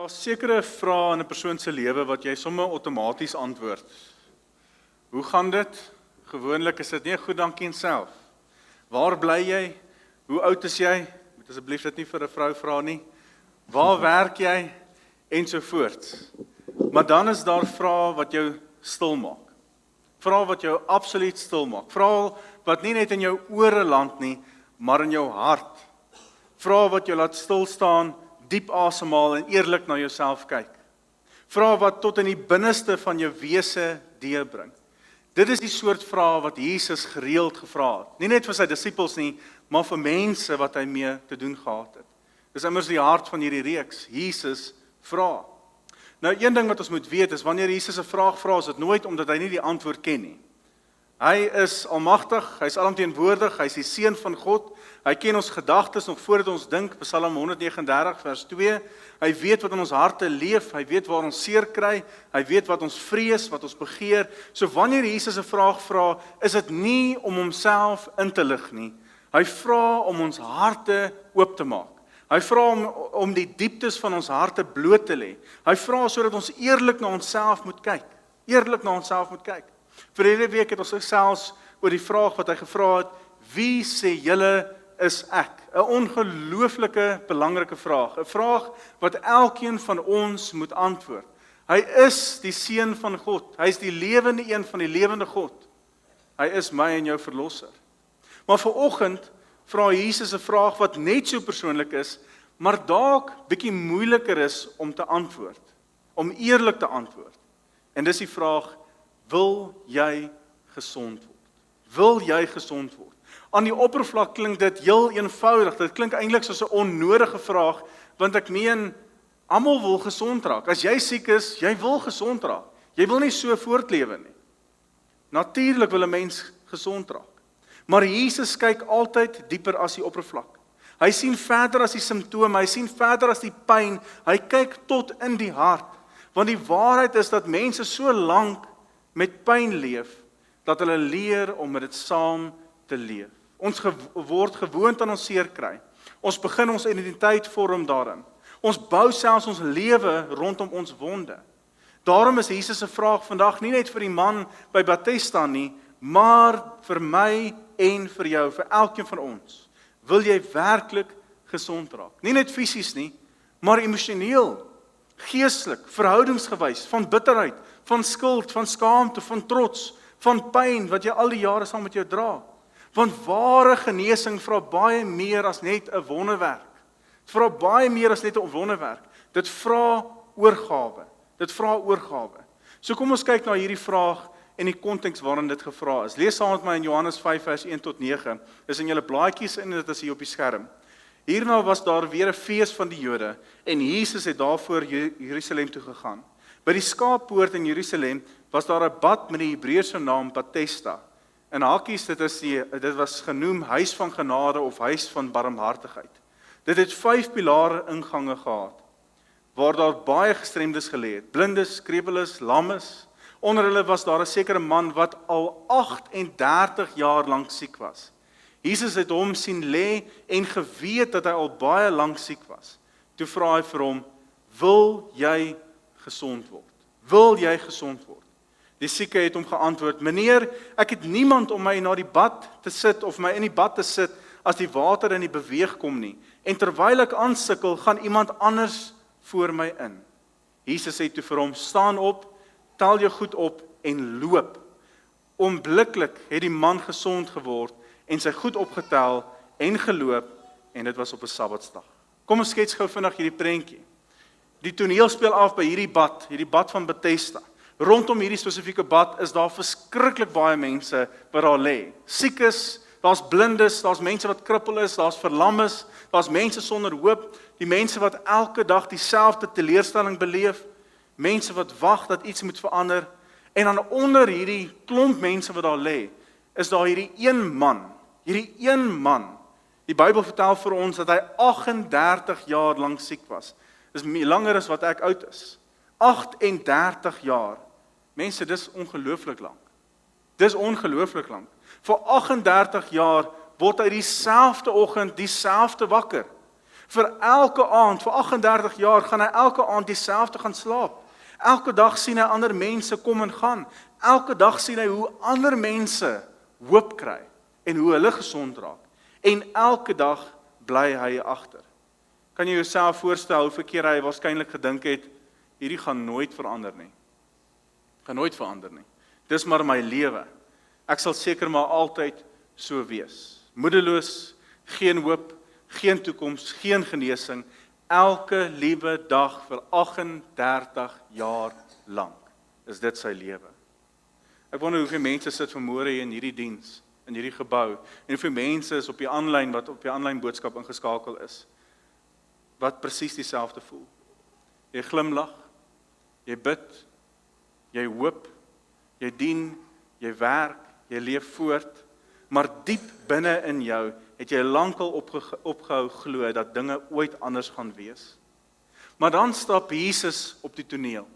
Daar's sekere vrae in 'n persoon se lewe wat jy sommer outomaties antwoord. Hoe gaan dit? Gewoonlik is dit nie goed dankie en self. Waar bly jy? Hoe oud is jy? Moet asseblief dit nie vir 'n vrou vra nie. Waar werk jy? Ensovoorts. Maar dan is daar vrae wat jou stil maak. Vrae wat jou absoluut stil maak. Vrae wat nie net in jou ore land nie, maar in jou hart. Vrae wat jou laat stil staan, diep asemhaal en eerlik na jouself kyk. Vrae wat tot in die binneste van jou wese deurbring. Dit is die soort vrae wat Jesus gereeld gevra het. Nie net vir sy disippels nie, maar vir mense wat hy mee te doen gehad het. Dis immers die hart van hierdie reeks. Jesus vra. Nou, een ding wat ons moet weet is, wanneer Jesus 'n vraag vra, is dit nooit omdat hy nie die antwoord ken nie. Hy is almagtig, hy is alomteenwoordig, hy is die seun van God, hy ken ons gedagtes nog voordat ons dink, Psalm 139 vers 2, hy weet wat in ons harte leef, hy weet waar ons seer kry, hy weet wat ons vrees, wat ons begeer. So wanneer Jesus 'n vraag vra, is dit nie om homself in te lig nie. Hy vra om ons harte oop te maak. Hy vra om die dieptes van ons harte bloot te lê. Hy vra sodat ons eerlik na onsself moet kyk. Eerlik na onsself moet kyk. Verlede week het ons gesels oor die vraag wat hy gevra het, wie sê julle is ek? 'n Ongelooflike belangrike vraag. 'n Vraag wat elkeen van ons moet antwoord. Hy is die seun van God. Hy is die lewende een van die lewende God. Hy is my en jou verlosser. Maar vanoggend vra Jesus 'n vraag wat net so persoonlik is, maar dalk bietjie moeiliker is om te antwoord, om eerlik te antwoord. En dis die vraag, wil jy gesond word? Wil jy gesond word? Aan die oppervlak klink dit heel eenvoudig, dit klink eintlik soos 'n onnodige vraag, want ek meen, almal wil gesond raak. As jy siek is, jy wil gesond raak. Jy wil nie so voortlewe nie. Natuurlik wil 'n mens gesond raak. Maar Jesus kyk altyd dieper as die oppervlak. Hy sien verder as die simptome, hy sien verder as die pyn, hy kyk tot in die hart. Want die waarheid is dat mense so lank met pyn leef, dat hulle leer om met dit saam te leef. Ons word gewoond aan ons seer kry. Ons begin ons identiteit vorm daarin. Ons bou selfs ons lewe rondom ons wonde. Daarom is Jesus se vraag vandag nie net vir die man by Bethesda nie, maar vir my en vir jou, vir elkeen van ons. Wil jy werklik gesond raak? Nie net fisies nie, maar emosioneel, geestelik, verhoudingsgewys, van bitterheid, van skuld, van skaamte, van trots, van pyn wat jy al die jare saam met jou dra. Want ware genesing vra baie meer as net 'n wonderwerk. Dit vra baie meer as net 'n wonderwerk. Dit vra oorgawe. Dit vra oorgawe. So kom ons kyk na hierdie vraag en die konteks waarin dit gevra is. Lees saam met my in Johannes 5 vers 1 tot 9. Dis in julle blaadjies en dit is hier op die skerm. Hierna was daar weer 'n fees van die Jode en Jesus het daarvoor Jerusalem toe gegaan. By die skaappoort in Jerusalem was daar 'n bad met die Hebreëse naam Bethesda. In hakies dit was genoem huis van genade of huis van barmhartigheid. Dit het 5 pilare ingange gehad, waar daar baie gestremdes gelê het, blindes, krepeles, lammes. Onder hulle was daar 'n sekere man wat al 38 jaar lank siek was. Jesus het hom sien lê en geweet dat hy al baie lank siek was. Toe vra hy vir hom, wil jy gesond word? Wil jy gesond word? Die sieke het hom geantwoord, meneer, ek het niemand om my na die bad te sit of my in die bad te sit as die water in die beweeg kom nie. En terwyl ek aansukkel, gaan iemand anders voor my in. Jesus sê toe vir hom, staan op, tel jou goed op en loop. Onmiddellik het die man gesond geword en sy goed opgetel en geloop en dit was op 'n Sabbatsdag. Kom ons skets gou vinnig hierdie prentjie. Die toneel speel af by hierdie bad van Bethesda. Rondom hierdie spesifieke bad is daar verskriklik baie mense wat daar lê. Siekes, daar's blindes, daar's mense wat krippel is, daar's verlammes, daar's mense sonder hoop, die mense wat elke dag dieselfde teleurstelling beleef, mense wat wag dat iets moet verander, en dan onder hierdie klomp mense wat daar lê, is daar hierdie een man. Die Bybel vertel vir ons dat hy 38 jaar lank siek was. Dis langer as wat ek oud is. 38 jaar. Mense, dis ongelooflik lank. Dis ongelooflik lank. Vir 38 jaar word hy dieselfde oggend, dieselfde wakker. Vir elke aand, vir 38 jaar, gaan hy elke aand dieselfde gaan slaap. Elke dag sien hy ander mense kom en gaan. Elke dag sien hy hoe ander mense hoop kry en hoe hulle gesond raak. En elke dag bly hy agter. Kan jy jouself voorstel hoeveel keer hy waarskynlik gedink het, hierdie gaan nooit verander nie. Gaan nooit verander nie. Dis maar my lewe. Ek sal seker maar altyd so wees. Moedeloos, geen hoop, geen toekoms, geen genesing, elke liewe dag vir 38 jaar lank is dit sy lewe. Ek wonder hoeveel mense sit vanmôre hier in hierdie diens, in hierdie gebou, en hoeveel mense is op die aanlyn wat op die aanlyn boodskap ingeskakel is, wat presies dieselfde voel. Jy glimlag, jy bid, jy hoop, jy dien, jy werk, jy leef voort, maar diep binne in jou het jy lankal opgehou glo dat dinge ooit anders gaan wees. Maar dan stap Jesus op die toneel.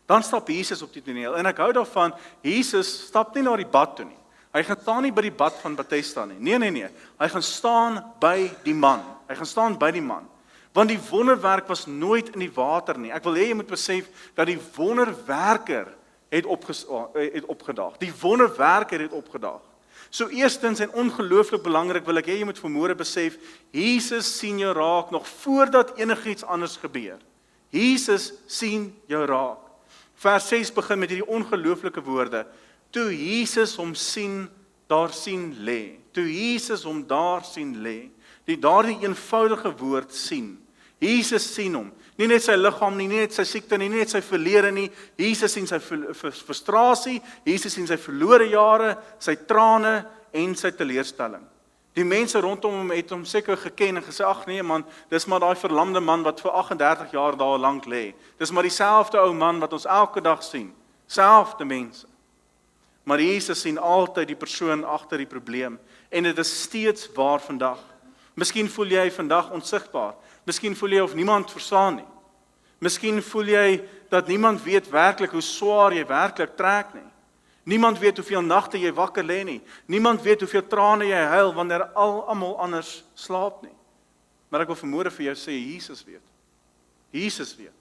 En ek hou daarvan, Jesus stap nie na die bad toe nie. Hy gaan staan nie by die bad van Bethesda nie. Nee. Hy gaan staan by die man. Want die wonderwerk was nooit in die water nie. Ek wil hê jy moet besef dat die wonderwerker het opgedaag. Die wonderwerker het opgedaag. So eerstens en ongelooflik belangrik wil ek hê jy moet vanmôre besef, Jesus sien jou raak nog voordat enigiets anders gebeur. Jesus sien jou raak. Vers 6 begin met hierdie ongelooflike woorde. Toe Jesus hom sien, daar sien lê. Toe Jesus hom daar sien lê. Daardie eenvoudige woord sien. Jesus sien hom. Nie net sy liggaam nie, nie net sy siekte nie, nie net sy verlede nie. Jesus sien sy frustrasie, Jesus sien sy verlore jare, sy trane en sy teleurstelling. Die mense rondom hom het hom seker geken en gesê, ag nee man, dis maar daai verlamde man wat vir 38 jaar daar lank lê. Dis maar dieselfde ou man wat ons elke dag sien. Selfde mense. Maar Jesus sien altyd die persoon agter die probleem en dit is steeds waar vandag. Miskien voel jy vandag onsigbaar. Miskien voel jy of niemand verstaan nie. Miskien voel jy dat niemand weet werklik hoe swaar jy werklik trek nie. Niemand weet hoeveel nagte jy wakker lê nie. Niemand weet hoeveel trane jy huil wanneer almal anders slaap nie. Maar ek wil vanmôre vir jou sê, Jesus weet. Jesus weet.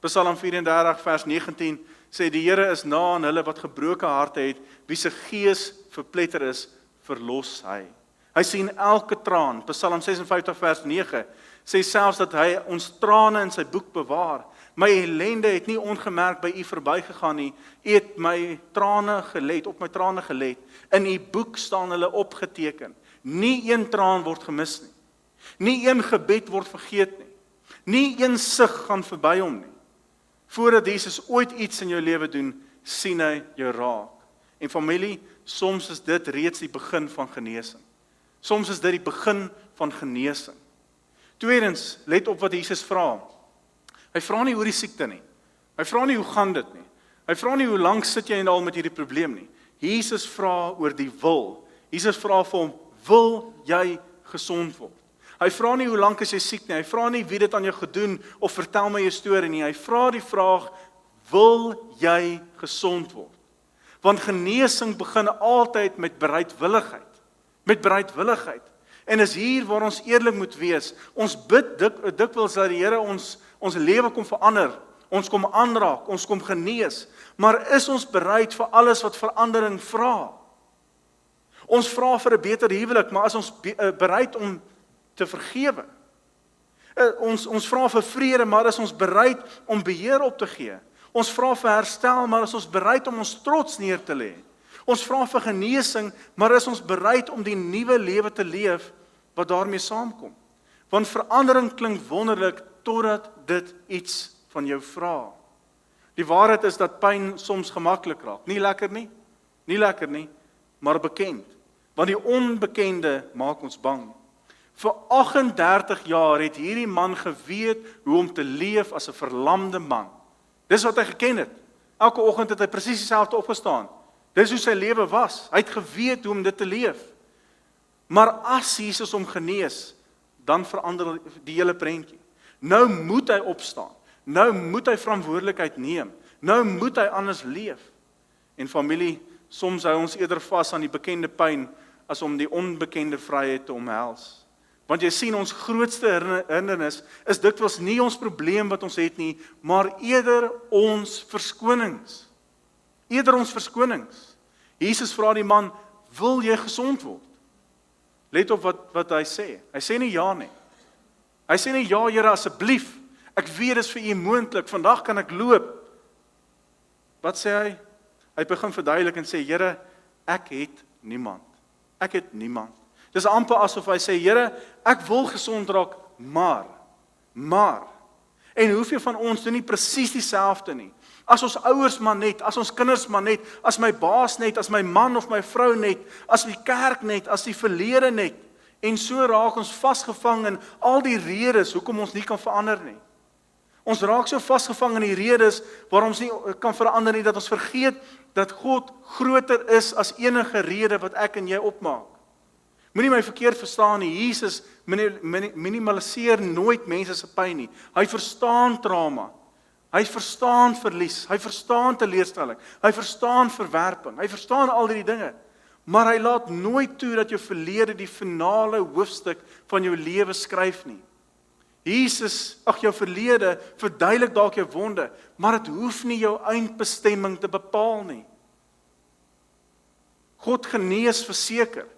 Psalm 34 vers 19 sê die Here is na aan hulle wat gebroke harte het, wie se gees verpletter is, verlos hy. Hy sien elke traan. Psalm 56 vers 9 sê selfs dat hy ons trane in sy boek bewaar. My ellende het nie ongemerk by u verbygegaan nie. U het my trane gelet, op my trane gelet. In u boek staan hulle opgeteken. Nie een traan word gemis nie. Nie een gebed word vergeet nie. Nie een sug gaan verby hom nie. Voordat Jesus ooit iets in jou lewe doen, sien hy jou raak. En familie, soms is dit reeds die begin van genesing. Soms is dit die begin van genesing. Tweedens, let op wat Jesus vra. Hy vra nie oor die siekte nie. Hy vra nie hoe gaan dit nie. Hy vra nie hoe lank sit jy al met hierdie probleem nie. Jesus vra oor die wil. Jesus vra vir hom, wil jy gesond word? Hy vra nie hoe lank is jy siek nie. Hy vra nie wie dit aan jou gedoen of vertel my jou storie nie. Hy vra die vraag, wil jy gesond word? Want genesing begin altyd met bereidwilligheid. Met bereidwilligheid. En is hier waar ons eerlik moet wees. Ons bid dikwels dat die Here ons lewe kom verander. Ons kom aanraak, ons kom genees. Maar is ons bereid vir alles wat verandering vra? Ons vra vir 'n beter huwelik, maar is ons bereid om te vergewe? Ons vra vir vrede, maar is ons bereid om beheer op te gee? Ons vra vir herstel, maar is ons bereid om ons trots neer te lê? Ons vra vir genesing, maar is ons bereid om die nuwe lewe te leef wat daarmee saamkom? Want verandering klink wonderlik totdat dit iets van jou vra. Die waarheid is dat pyn soms gemaklik raak. Nie lekker nie, maar bekend. Want die onbekende maak ons bang. Vir 38 jaar het hierdie man geweet hoe om te leef as 'n verlamde man. Dis wat hy geken het. Elke oggend het hy presies dieselfde opgestaan. Dis hoe sy lewe was. Hy het geweet hoe om dit te leef. Maar as Jesus hom genees, dan verander die hele prentjie. Nou moet hy opstaan. Nou moet hy verantwoordelikheid neem. Nou moet hy anders leef. En familie, soms hou ons eerder vas aan die bekende pyn as om die onbekende vryheid te omhels. Want jy sien, ons grootste hindernis is dikwels nie ons probleem wat ons het nie, maar eerder ons verskonings. Eerder ons verskonings. Jesus vra die man, wil jy gesond word? Let op wat hy sê. Hy sê nie ja nie. Hy sê nie ja, Here, asseblief. Ek weet dit is vir u moontlik. Vandag kan ek loop. Wat sê hy? Hy begin verduidelik en sê, Here, ek het niemand. Ek het niemand. Dis amper asof hy sê, Here, ek wil gesond raak, maar. En hoeveel van ons doen nie presies dieselfde nie? As ons ouers maar net, as ons kinders maar net, as my baas net, as my man of my vrou net, as die kerk net, as die verlede net, en so raak ons vasgevang in al die redes hoekom ons nie kan verander nie. Ons raak so vasgevang in die redes waarom ons nie kan verander nie, dat ons vergeet dat God groter is as enige rede wat ek en jy opmaak. Moenie my verkeerd verstaan nie, Jesus minimaliseer nooit mense se pyn nie. Hy verstaan trauma. Hy verstaan verlies, hy verstaan teleurstelling, hy verstaan verwerping, hy verstaan al die dinge, maar hy laat nooit toe dat jou verlede die finale hoofstuk van jou lewe skryf nie. Jou verlede verduidelik dalk jou wonde, maar dit hoef nie jou eindbestemming te bepaal nie. God genees verseker,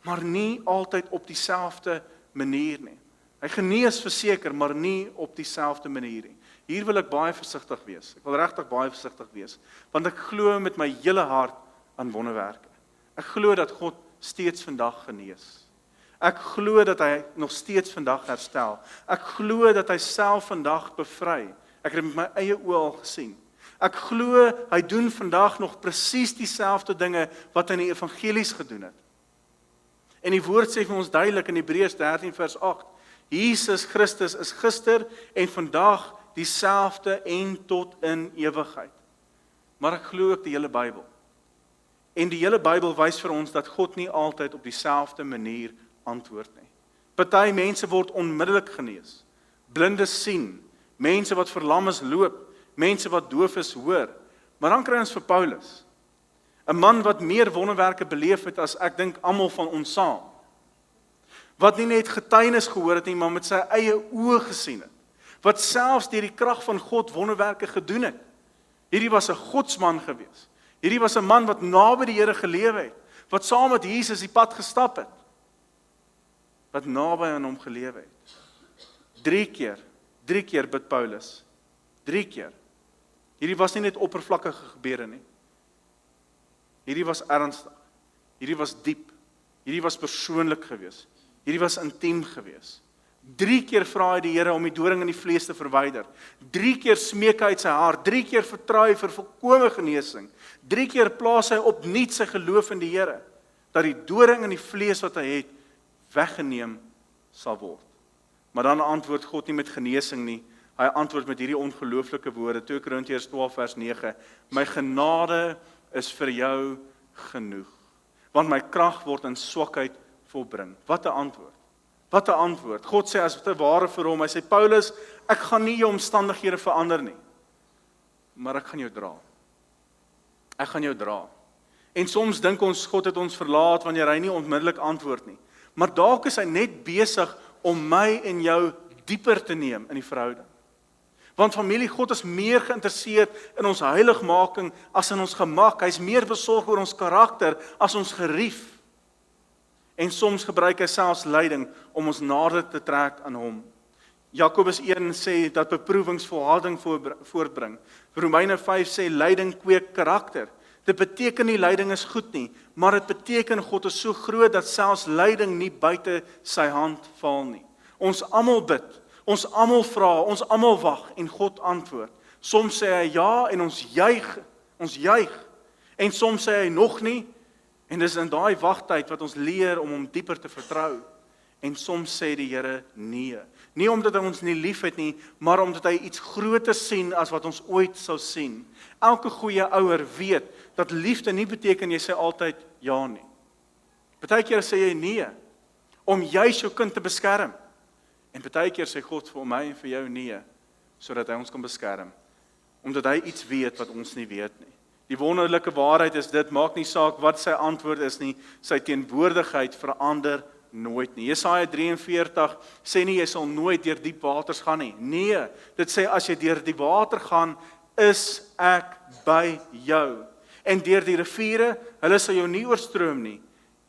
maar nie altyd op dieselfde manier nie. Hy genees verseker, maar nie op dieselfde manier nie. Hier wil ek baie versigtig wees. Ek wil regtig baie versigtig wees, want ek glo met my hele hart aan wonderwerke. Ek glo dat God steeds vandag genees. Ek glo dat hy nog steeds vandag herstel. Ek glo dat hy self vandag bevry. Ek het dit met my eie oë al gesien. Ek glo hy doen vandag nog presies dieselfde dinge wat hy in die evangelies gedoen het. En die woord sê vir ons duidelik in Hebreërs 13 vers 8, Jesus Christus is gister en vandag dieselfde en tot in ewigheid. Maar ek glo ook die hele Bybel. En die hele Bybel wys vir ons dat God nie altyd op dieselfde manier antwoord nie. Party mense word onmiddellik genees. Blindes sien, mense wat verlam is loop, mense wat doof is hoor. Maar dan kry ons vir Paulus, 'n man wat meer wonderwerke beleef het as ek dink almal van ons saam. Wat nie net getuienis gehoor het nie, maar met sy eie oë gesien het. Wat selfs deur die krag van God wonderwerke gedoen het. Hierdie was 'n godsman gewees. Hierdie was 'n man wat naby die Here gelewe het, wat saam met Jesus die pad gestap het. Wat naby aan hom gelewe het. 3 keer bid Paulus. 3 keer. Hierdie was nie net oppervlakkige gebeure nie. Hierdie was ernstig. Hierdie was diep. Hierdie was persoonlik gewees. Hierdie was intiem gewees. 3 keer vra hy die Here om die doring in die vlees te verwyder. 3 keer smeek hy uit sy hart. 3 keer vertrou hy vir volkomme genesing. 3 keer plaas hy opnuut sy geloof in die Here, dat die doring in die vlees wat hy het, weggeneem sal word. Maar dan antwoord God nie met genesing nie. Hy antwoord met hierdie ongelooflike woorde, 2 Korintiërs 12 vers 9, my genade is vir jou genoeg, want my krag word in swakheid volbring. Wat 'n antwoord. Wat 'n antwoord. God sê as dit ware vir hom, hy sê Paulus, ek gaan nie jou omstandighede verander nie, maar ek gaan jou dra. Ek gaan jou dra. En soms dink ons God het ons verlaat wanneer hy nie onmiddellik antwoord nie. Maar dalk is hy net besig om my en jou dieper te neem in die verhouding. Want familie, God is meer geïnteresseerd in ons heiligmaking as in ons gemak. Hy is meer besorg oor ons karakter as ons gerief. En soms gebruik hy selfs lyding om ons nader te trek aan hom. Jakobus 1 sê dat beproewings volharding voortbring. Romeine 5 sê lyding kweek karakter. Dit beteken nie lyding is goed nie, maar dit beteken God is so groot dat selfs lyding nie buite sy hand val nie. Ons almal bid, ons almal vra, ons almal wag en God antwoord. Soms sê hy ja en ons juig. En soms sê hy nog nie. En dis in daai wagtyd wat ons leer om hom dieper te vertrou. En soms sê die Here nee. Nie omdat hy ons nie lief het nie, maar omdat hy iets groter sien as wat ons ooit sou sien. Elke goeie ouer weet dat liefde nie beteken jy sê altyd ja nie. Partykeer sê jy nee, om juis jou kind te beskerm. En partykeer sê God vir my en vir jou nee, sodat hy ons kan beskerm. Omdat hy iets weet wat ons nie weet nie. Die wonderlike waarheid is dit, maak nie saak wat sy antwoord is nie, sy teenwoordigheid verander nooit nie. Jesaja 43 sê nie jy sal nooit deur diep waters gaan nie. Nee, dit sê as jy deur die water gaan, is ek by jou. En deur die riviere, hulle sal jou nie oorstroom nie.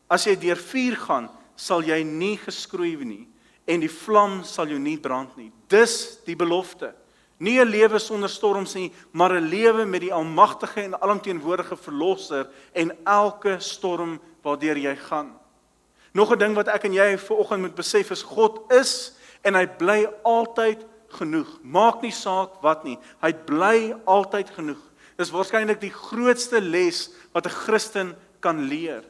As jy deur vuur gaan, sal jy nie geskroei nie, en die vlam sal jou nie brand nie. Dis die belofte. Nie 'n lewe sonder storms nie, maar 'n lewe met die almagtige en alomteenwoordige verlosser en elke storm waardeur jy gaan. Nog 'n ding wat ek en jy vanoggend moet besef is God is en hy bly altyd genoeg. Maak nie saak wat nie. Hy bly altyd genoeg. Dis waarskynlik die grootste les wat 'n Christen kan leer.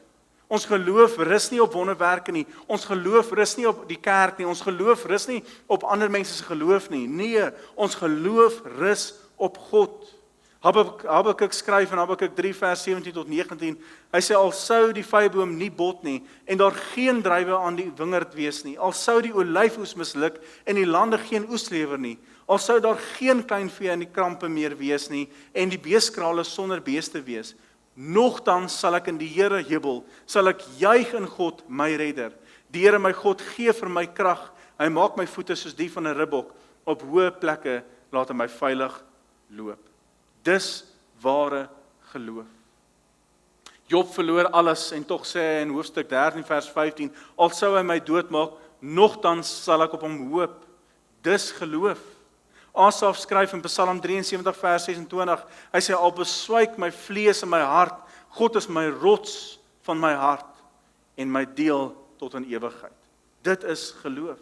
Ons geloof rus nie op wonderwerke nie. Ons geloof rus nie op die kerk nie. Ons geloof rus nie op ander mense se geloof nie. Nee, ons geloof rus op God. Habakuk skryf in Habakuk 3 vers 17 tot 19. Hy sê al sou die vyeboom nie bot nie en daar geen druiwe aan die wingerd wees nie. Al sou die olyfoes misluk en die lande geen oes lewer nie. Al sou daar geen kleinvee in die krampe meer wees nie en die beeskrale sonder beeste wees. Nogtans sal ek in die Here jubel, sal ek juig in God, my redder. Die Here my God gee vir my krag, hy maak my voete soos die van 'n ribbok, op hoë plekke laat hy my veilig loop. Dis ware geloof. Job verloor alles en tog sê hy in hoofstuk 13 vers 15, al sou hy my doodmaak, nogtans sal ek op hom hoop. Dis geloof. Asaf skryf in Psalm 73 vers 26, hy sê al beswyk my vlees en my hart, God is my rots van my hart en my deel tot in ewigheid. Dit is geloof.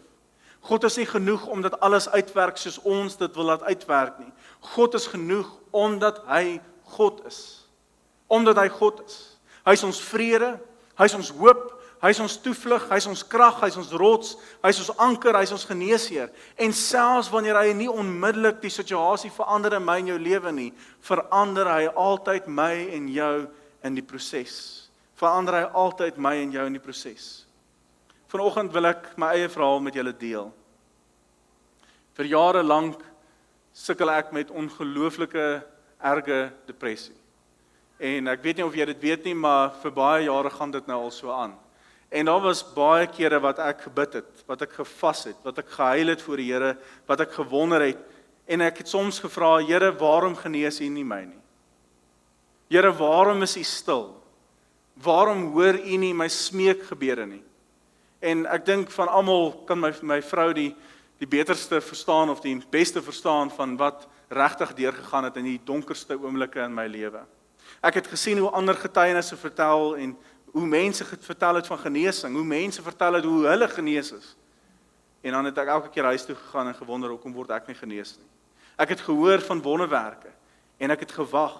God is nie genoeg omdat alles uitwerk soos ons dit wil laat uitwerk nie. God is genoeg omdat hy God is. Omdat hy God is. Hy is ons vrede, hy is ons hoop, hy is ons toevlug, hy is ons krag, hy is ons rots, hy is ons anker, hy is ons geneesheer. En selfs wanneer hy nie onmiddellik die situasie verander in my en jou lewe nie, verander hy altyd my en jou in die proses. Verander hy altyd my en jou in die proses. Vanoggend wil ek my eie verhaal met julle deel. Vir jare lank sukkel ek met ongelooflike erge depressie. En ek weet nie of jy dit weet nie, maar vir baie jare gaan dit nou al so aan. En daar was baie kere wat ek gebid het, wat ek gevas het, wat ek gehuil het voor die Here, wat ek gewonder het, en ek het soms gevra, Here, waarom genees U nie my nie? Here, waarom is U stil? Waarom hoor U nie my smeekgebede nie? En ek dink van almal kan my vrou die beterste verstaan of die beste verstaan van wat regtig deurgegaan het in die donkerste oomblikke in my lewe. Ek het gesien hoe ander getuienisse vertel en hoe mense vertel het van genesing, hoe mense vertel het hoe hulle genees is. En dan het ek elke keer huis toe gegaan en gewonder hoekom word ek nie genees nie. Ek het gehoor van wonderwerke en ek het gewag,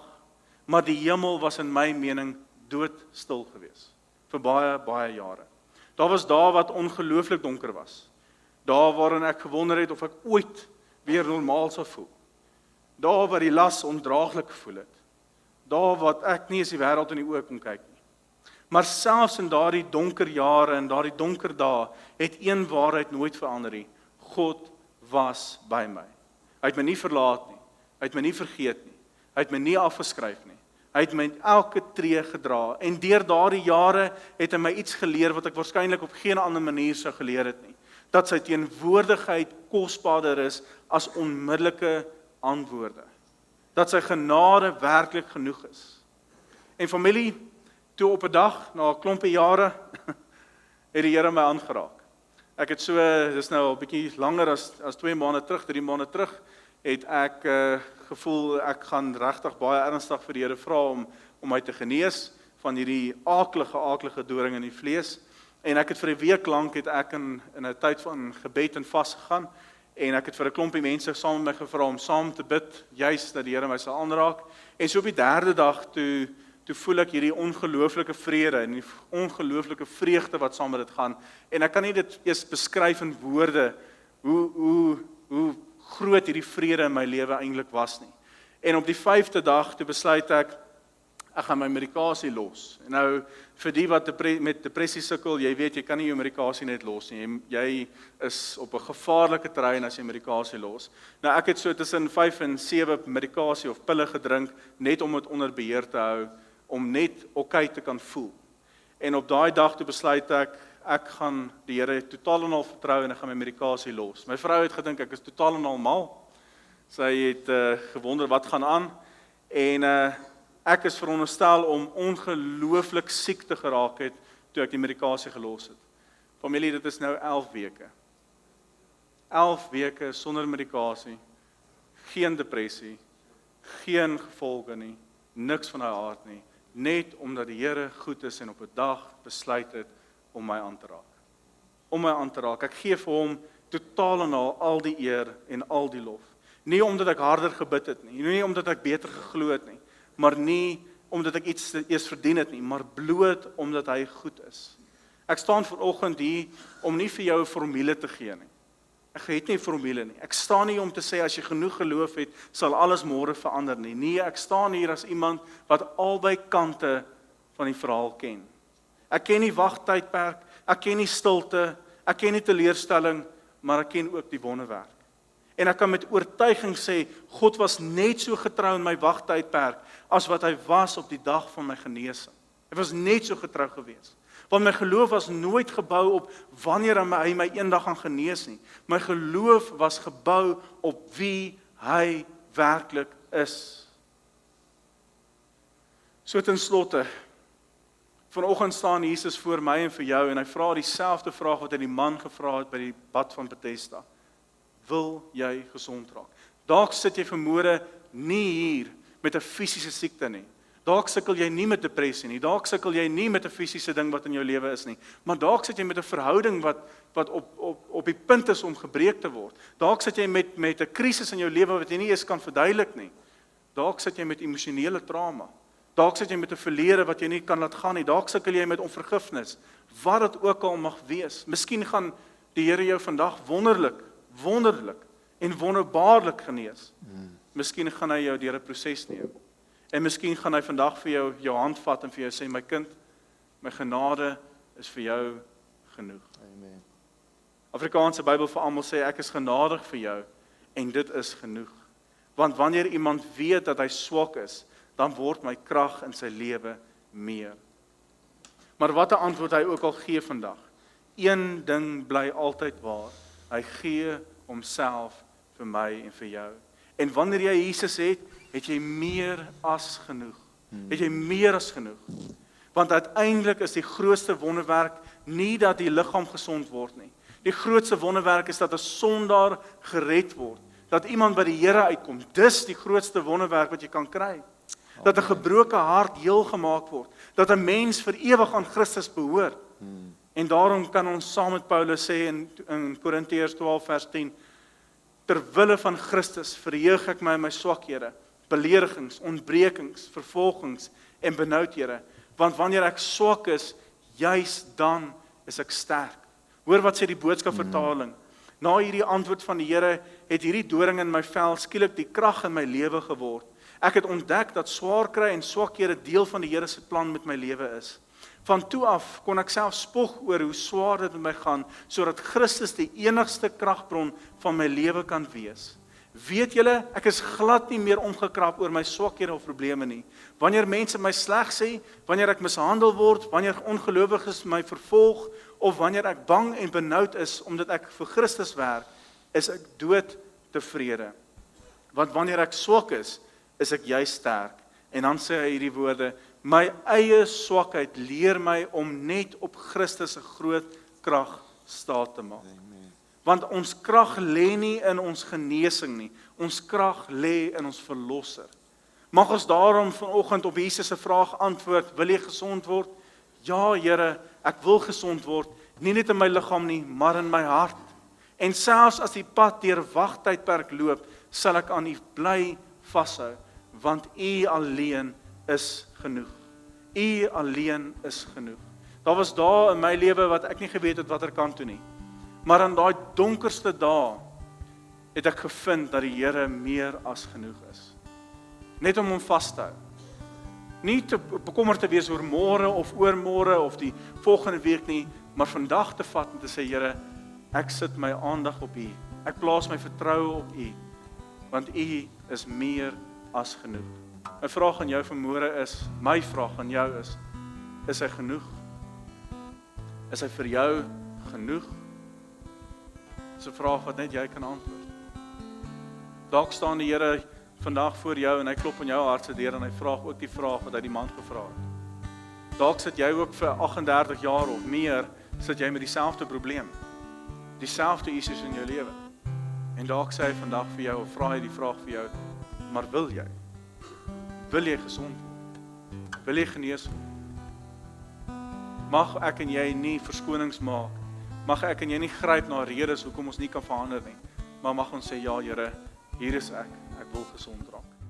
maar die hemel was in my mening doodstil gewees vir baie jare. Daar was dae wat ongelooflik donker was. Dae waarin ek gewonder het of ek ooit weer normaal sou voel. Dae waar die las ondraaglik gevoel het. Dae wat ek nie eens die wêreld in die oë kon kyk nie. Maar selfs in daardie donker jare en daardie donker dae het een waarheid nooit verander nie. God was by my. Hy het my nie verlaat nie. Hy het my nie vergeet nie. Hy het my nie afgeskryf nie. Hy het my elke tree gedra en deur daardie jare het hy my iets geleer wat ek waarskynlik op geen ander manier sou geleer het nie. Dat sy teenwoordigheid kosbaarder is as onmiddellike antwoorde. Dat sy genade werklik genoeg is. En familie, toe op 'n dag, na 'n klompie jare, het die Here my aangeraak. Ek het so, dis nou al 'n bietjie langer as 2 maande terug, 3 maande terug, het ek gevoel, ek gaan regtig baie ernstig vir die Here vra om my te genees van hierdie aaklige doring in die vlees. En ek het vir 'n week lank het ek in 'n tyd van gebed en vas gegaan. En ek het vir 'n klompie mense saam met my gevra om saam te bid, juis dat die Here my sal aanraak. En so op die 3de dag toe voel ek hierdie ongelooflike vrede en die ongelooflike vreugde wat saam met dit gaan. En ek kan nie dit eers beskryf in woorde hoe groot hierdie vrede in my lewe eintlik was nie. En op die 5de dag toe besluit ek gaan my medikasie los. En nou vir die wat met depressie sukkel, jy weet jy kan nie jou medikasie net los nie. Jy is op 'n gevaarlike terrein as jy medikasie los. Nou ek het so tussen 5 en 7 medikasie of pille gedrink net om dit onder beheer te hou, om net oké te kan voel. En op daai dag toe besluit ek, ek gaan die Here totaal en al vertrou en ek gaan my medikasie los. My vrou het gedink ek is totaal en al mal. Sy het gewonder wat gaan aan en ek is veronderstel om ongelooflik siek te geraak het toe ek die medikasie gelos het. Familie, dit is nou 11 weke. 11 weke sonder medikasie, geen depressie, geen gevolge nie, niks van daai aard nie, net omdat die Here goed is en op 'n dag besluit het om my aan te raak. Om my aan te raak. Ek gee vir hom totaal en al die eer en al die lof. Nie omdat ek harder gebid het nie omdat ek beter geglo het nie, maar nie omdat ek iets eers verdien het nie, maar bloot omdat hy goed is. Ek staan vanoggend hier om nie vir jou 'n formule te gee nie. Ek het nie 'n formule nie. Ek staan nie om te sê as jy genoeg geloof het, sal alles môre verander nie. Nee, ek staan hier as iemand wat albei kante van die verhaal ken. Ek ken nie wagtydperk, ek ken nie stilte, ek ken nie teleurstelling, maar ek ken ook die wonderwerk. En ek kan met oortuiging sê, God was net so getrou in my wagtydperk as wat hy was op die dag van my genesing. Hy was net so getrou geweest. Want my geloof was nooit gebou op wanneer hy my eendag gaan genees nie. My geloof was gebou op wie hy werklik is. So ten slotte, vanoggend staan Jesus voor my en vir jou en hy vra dieselfde vraag wat hy die man gevra het by die bad van Bethesda. Wil jy gesond raak? Dalk sit jy vermoede nie hier met 'n fisiese siekte nie. Dalk sukkel jy nie met depressie nie. Dalk sukkel jy nie met 'n fisiese ding wat in jou lewe is nie. Maar dalk sit jy met 'n verhouding wat op die punt is om gebreek te word. Dalk sit jy met 'n krisis in jou lewe wat jy nie eens kan verduidelik nie. Dalk sit jy met emosionele trauma. Dalk sit jy met 'n verlede wat jy nie kan laat gaan nie. Dalk sukkel jy met onvergifnis. Wat dit ook al mag wees. Miskien gaan die Here jou vandag wonderlik en wonderbaarlik genees. Miskien gaan hy jou deur 'n proses neem. En miskien gaan hy vandag vir jou hand vat en vir jou sê, my kind, my genade is vir jou genoeg. Amen. Afrikaanse Bybel vir almal sê, ek is genadig vir jou en dit is genoeg. Want wanneer iemand weet dat hy swak is, dan word my krag in sy lewe meer. Maar wat 'n antwoord hy ook al gee vandag. Een ding bly altyd waar. Hy gee homself vir my en vir jou. En wanneer jy Jesus het jy meer as genoeg. Het jy meer as genoeg. Want uiteindelik is die grootste wonderwerk nie dat die liggaam gesond word nie. Die grootste wonderwerk is dat 'n sondaar gered word. Dat iemand by die Here uitkom. Dis die grootste wonderwerk wat jy kan kry. Dat 'n gebroke hart heel gemaak word. Dat 'n mens vir ewig aan Christus behoort. En daarom kan ons saam met Paulus sê in Korintiërs 12 vers 10, terwille van Christus verheug ek my in my swakhede, beledigings, ontbrekings, vervolgings en benoudhede, want wanneer ek swak is, juis dan is ek sterk. Hoor wat sê die boodskap vertaling. Na hierdie antwoord van die Here het hierdie doring in my vel skielik die krag in my lewe geword. Ek het ontdek dat swaar kry en swakhede deel van die Here se plan met my lewe is. Van toe af kon ek self spog oor hoe swaar dit met my gaan, sodat Christus die enigste kragbron van my lewe kan wees. Weet julle, ek is glad nie meer omgekrap oor my swakhede of probleme nie. Wanneer mense my sleg sê, wanneer ek mishandel word, wanneer ongelowiges my vervolg, of wanneer ek bang en benoud is omdat ek vir Christus werk, is ek dood tevrede. Want wanneer ek swak is ek juist sterk. En dan sê hy hierdie woorde, my eie swakheid leer my om net op Christus se groot krag staat te maak. Want ons krag lê nie in ons genesing nie. Ons krag lê in ons verlosser. Mag ons daarom vanoggend op Jesus se vraag antwoord, wil jy gesond word? Ja, Here, ek wil gesond word, nie net in my liggaam nie, maar in my hart. En selfs as die pad deur wagtydperk loop, sal ek aan U bly vashou, want U alleen is genoeg. U alleen is genoeg. Daar was dae in my lewe wat ek nie geweet het watter kant toe nie. Maar in daai donkerste dae het ek gevind dat die Here meer as genoeg is. Net om hom vas te hou. Nie te bekommerd te wees oor môre of oormôre of die volgende week nie, maar vandag te vat en te sê, Here, ek sit my aandag op U. Ek plaas my vertroue op U, want U is meer as genoeg. My vraag aan jou vanmôre is, my vraag aan jou is hy genoeg? Is hy vir jou genoeg? Dis 'n vraag wat net jy kan antwoord. Dalk staan die Here vandag voor jou en hy klop aan jou hart se deur en hy vra ook die vraag wat hy die man gevra het. Dalk sit jy ook vir 38 jaar of meer, sit jy met dieselfde probleem. Dieselfde issues in jou lewe. En dalk sê hy vandag vir jou, of vra hy die vraag vir jou, maar wil jy? Wil jy gesond word? Wil jy genees word? Mag ek en jy nie verskonings maak. Mag ek en jy nie gryp na redes hoekom ons nie kan verander nie. Maar mag ons sê, ja Here, hier is ek wil gesond raak.